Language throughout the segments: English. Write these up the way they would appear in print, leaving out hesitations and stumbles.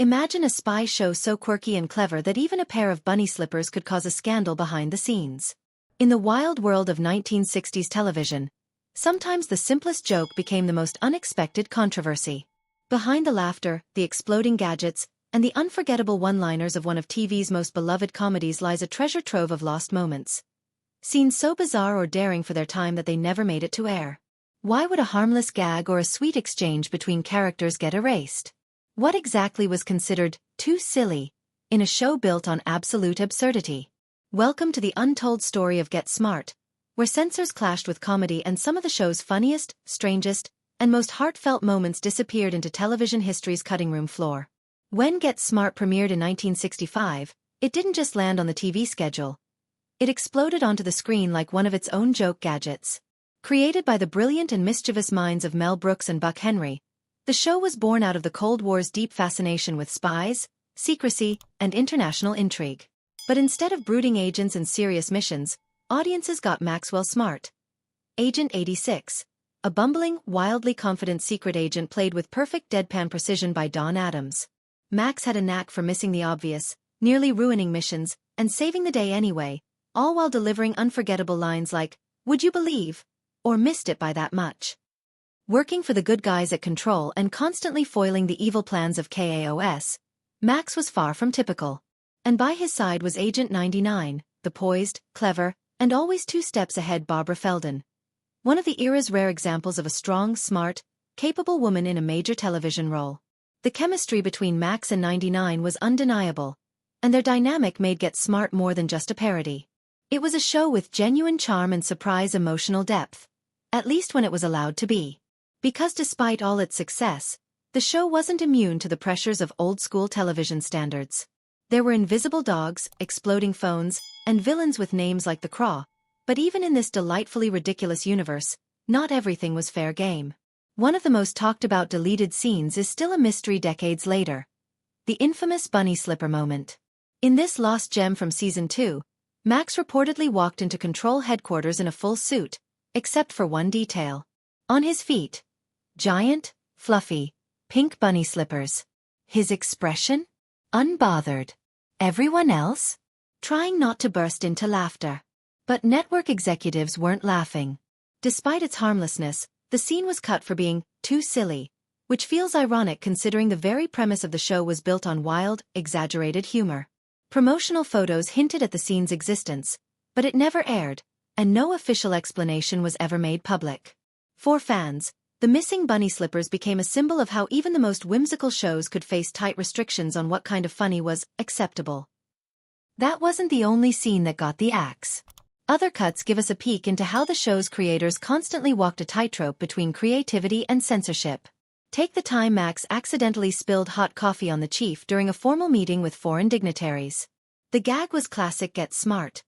Imagine a spy show so quirky and clever that even a pair of bunny slippers could cause a scandal behind the scenes. In the wild world of 1960s television, sometimes the simplest joke became the most unexpected controversy. Behind the laughter, the exploding gadgets, and the unforgettable one-liners of one of TV's most beloved comedies lies a treasure trove of lost moments. Scenes so bizarre or daring for their time that they never made it to air. Why would a harmless gag or a sweet exchange between characters get erased? What exactly was considered too silly in a show built on absolute absurdity? Welcome to the untold story of Get Smart, where censors clashed with comedy and some of the show's funniest, strangest, and most heartfelt moments disappeared into television history's cutting room floor. When Get Smart premiered in 1965, it didn't just land on the TV schedule. It exploded onto the screen like one of its own joke gadgets. Created by the brilliant and mischievous minds of Mel Brooks and Buck Henry, the show was born out of the Cold War's deep fascination with spies, secrecy, and international intrigue. But instead of brooding agents and serious missions, audiences got Maxwell Smart. Agent 86, a bumbling, wildly confident secret agent played with perfect deadpan precision by Don Adams. Max had a knack for missing the obvious, nearly ruining missions, and saving the day anyway, all while delivering unforgettable lines like, "Would you believe?" or "Missed it by that much." Working for the good guys at Control and constantly foiling the evil plans of KAOS, Max was far from typical. And by his side was Agent 99, the poised, clever, and always 2 steps ahead Barbara Feldon. One of the era's rare examples of a strong, smart, capable woman in a major television role. The chemistry between Max and 99 was undeniable, and their dynamic made Get Smart more than just a parody. It was a show with genuine charm and surprise emotional depth, at least when it was allowed to be. Because despite all its success, the show wasn't immune to the pressures of old-school television standards. There were invisible dogs, exploding phones, and villains with names like the Craw, but even in this delightfully ridiculous universe, not everything was fair game. One of the most talked-about deleted scenes is still a mystery decades later. The infamous bunny slipper moment. In this lost gem from Season 2, Max reportedly walked into Control headquarters in a full suit, except for one detail. On his feet, giant, fluffy, pink bunny slippers. His expression? Unbothered. Everyone else? Trying not to burst into laughter. But network executives weren't laughing. Despite its harmlessness, the scene was cut for being too silly, which feels ironic considering the very premise of the show was built on wild, exaggerated humor. Promotional photos hinted at the scene's existence, but it never aired, and no official explanation was ever made public. For fans, the missing bunny slippers became a symbol of how even the most whimsical shows could face tight restrictions on what kind of funny was acceptable. That wasn't the only scene that got the axe. Other cuts give us a peek into how the show's creators constantly walked a tightrope between creativity and censorship. Take the time Max accidentally spilled hot coffee on the chief during a formal meeting with foreign dignitaries. The gag was classic Get Smart.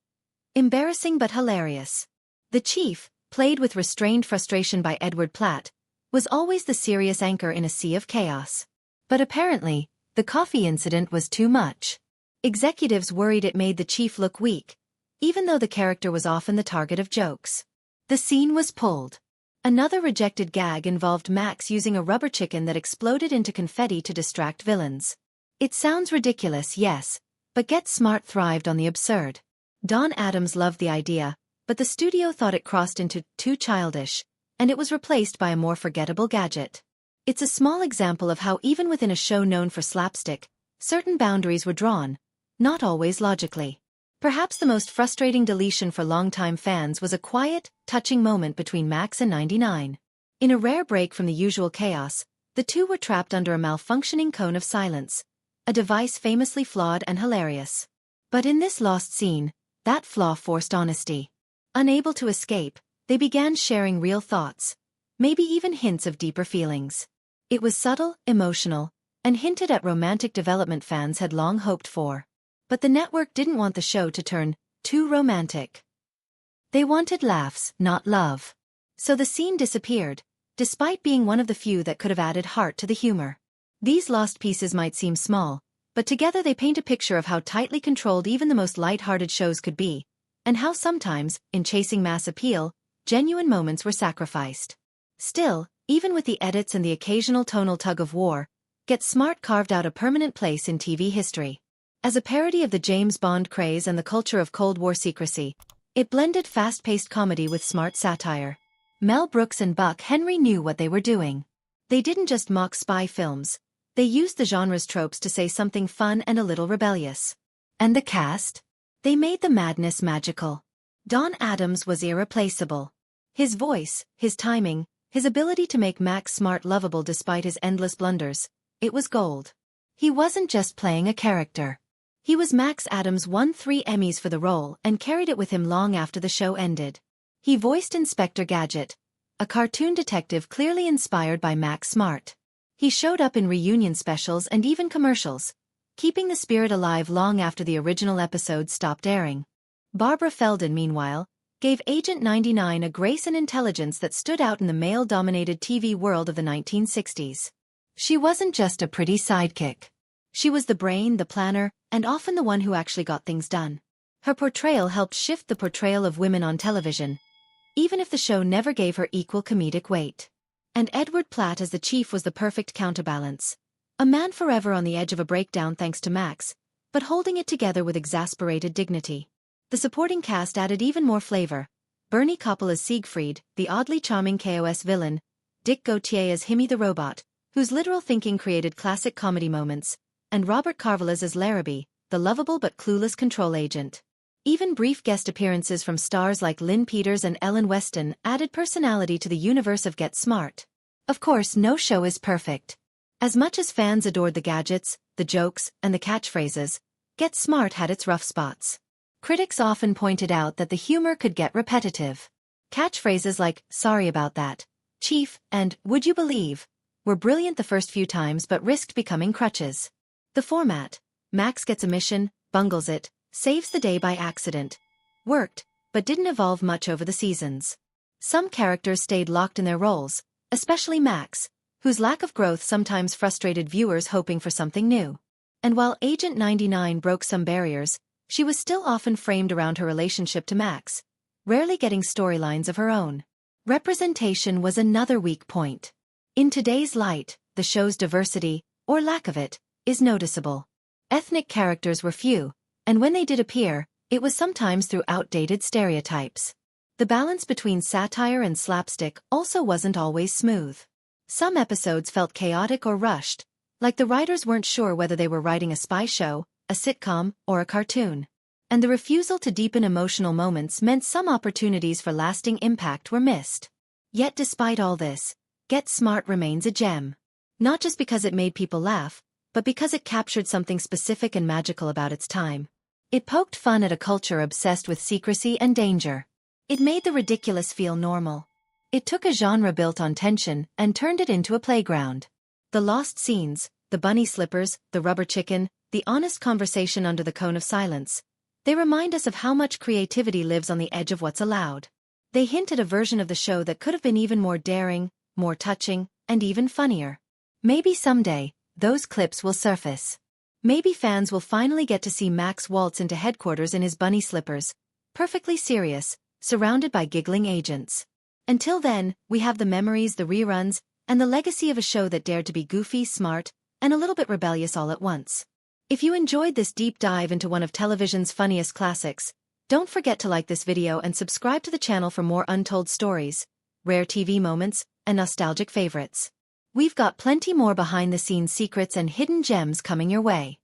Embarrassing but hilarious. The chief, played with restrained frustration by Edward Platt, was always the serious anchor in a sea of chaos. But apparently, the coffee incident was too much. Executives worried it made the chief look weak, even though the character was often the target of jokes. The scene was pulled. Another rejected gag involved Max using a rubber chicken that exploded into confetti to distract villains. It sounds ridiculous, yes, but Get Smart thrived on the absurd. Don Adams loved the idea, but the studio thought it crossed into too childish, and it was replaced by a more forgettable gadget. It's a small example of how even within a show known for slapstick, certain boundaries were drawn, not always logically. Perhaps the most frustrating deletion for longtime fans was a quiet, touching moment between Max and 99. In a rare break from the usual chaos, the two were trapped under a malfunctioning cone of silence, a device famously flawed and hilarious. But in this lost scene, that flaw forced honesty. Unable to escape, they began sharing real thoughts, maybe even hints of deeper feelings. It was subtle, emotional, and hinted at romantic development fans had long hoped for. But the network didn't want the show to turn too romantic. They wanted laughs, not love. So the scene disappeared, despite being one of the few that could have added heart to the humor. These lost pieces might seem small, but together they paint a picture of how tightly controlled even the most light-hearted shows could be, and how sometimes, in chasing mass appeal, genuine moments were sacrificed. Still, even with the edits and the occasional tonal tug-of-war, Get Smart carved out a permanent place in TV history. As a parody of the James Bond craze and the culture of Cold War secrecy, it blended fast-paced comedy with smart satire. Mel Brooks and Buck Henry knew what they were doing. They didn't just mock spy films, they used the genre's tropes to say something fun and a little rebellious. And the cast? They made the madness magical. Don Adams was irreplaceable. His voice, his timing, his ability to make Max Smart lovable despite his endless blunders, it was gold. He wasn't just playing a character. He was Max Adams won 3 Emmys for the role and carried it with him long after the show ended. He voiced Inspector Gadget, a cartoon detective clearly inspired by Max Smart. He showed up in reunion specials and even commercials, keeping the spirit alive long after the original episodes stopped airing. Barbara Feldon, meanwhile, gave Agent 99 a grace and intelligence that stood out in the male-dominated TV world of the 1960s. She wasn't just a pretty sidekick. She was the brain, the planner, and often the one who actually got things done. Her portrayal helped shift the portrayal of women on television, even if the show never gave her equal comedic weight. And Edward Platt as the chief was the perfect counterbalance. A man forever on the edge of a breakdown thanks to Max, but holding it together with exasperated dignity. The supporting cast added even more flavor. Bernie Koppel as Siegfried, the oddly charming KOS villain, Dick Gautier as Himmy the robot, whose literal thinking created classic comedy moments, and Robert Carvelas as Larrabee, the lovable but clueless control agent. Even brief guest appearances from stars like Lynn Peters and Ellen Weston added personality to the universe of Get Smart. Of course, no show is perfect. As much as fans adored the gadgets, the jokes, and the catchphrases, Get Smart had its rough spots. Critics often pointed out that the humor could get repetitive. Catchphrases like, "Sorry about that," "Chief," and "Would you believe," were brilliant the first few times but risked becoming crutches. The format, Max gets a mission, bungles it, saves the day by accident, worked, but didn't evolve much over the seasons. Some characters stayed locked in their roles, especially Max, whose lack of growth sometimes frustrated viewers hoping for something new. And while Agent 99 broke some barriers, she was still often framed around her relationship to Max, rarely getting storylines of her own. Representation was another weak point. In today's light, the show's diversity, or lack of it, is noticeable. Ethnic characters were few, and when they did appear, it was sometimes through outdated stereotypes. The balance between satire and slapstick also wasn't always smooth. Some episodes felt chaotic or rushed, like the writers weren't sure whether they were writing a spy show, a sitcom, or a cartoon. And the refusal to deepen emotional moments meant some opportunities for lasting impact were missed. Yet despite all this, Get Smart remains a gem. Not just because it made people laugh, but because it captured something specific and magical about its time. It poked fun at a culture obsessed with secrecy and danger. It made the ridiculous feel normal. It took a genre built on tension and turned it into a playground. The lost scenes, the bunny slippers, the rubber chicken, the honest conversation under the cone of silence, they remind us of how much creativity lives on the edge of what's allowed. They hint at a version of the show that could have been even more daring, more touching, and even funnier. Maybe someday, those clips will surface. Maybe fans will finally get to see Max waltz into headquarters in his bunny slippers, perfectly serious, surrounded by giggling agents. Until then, we have the memories, the reruns, and the legacy of a show that dared to be goofy, smart, and a little bit rebellious all at once. If you enjoyed this deep dive into one of television's funniest classics, don't forget to like this video and subscribe to the channel for more untold stories, rare TV moments, and nostalgic favorites. We've got plenty more behind-the-scenes secrets and hidden gems coming your way.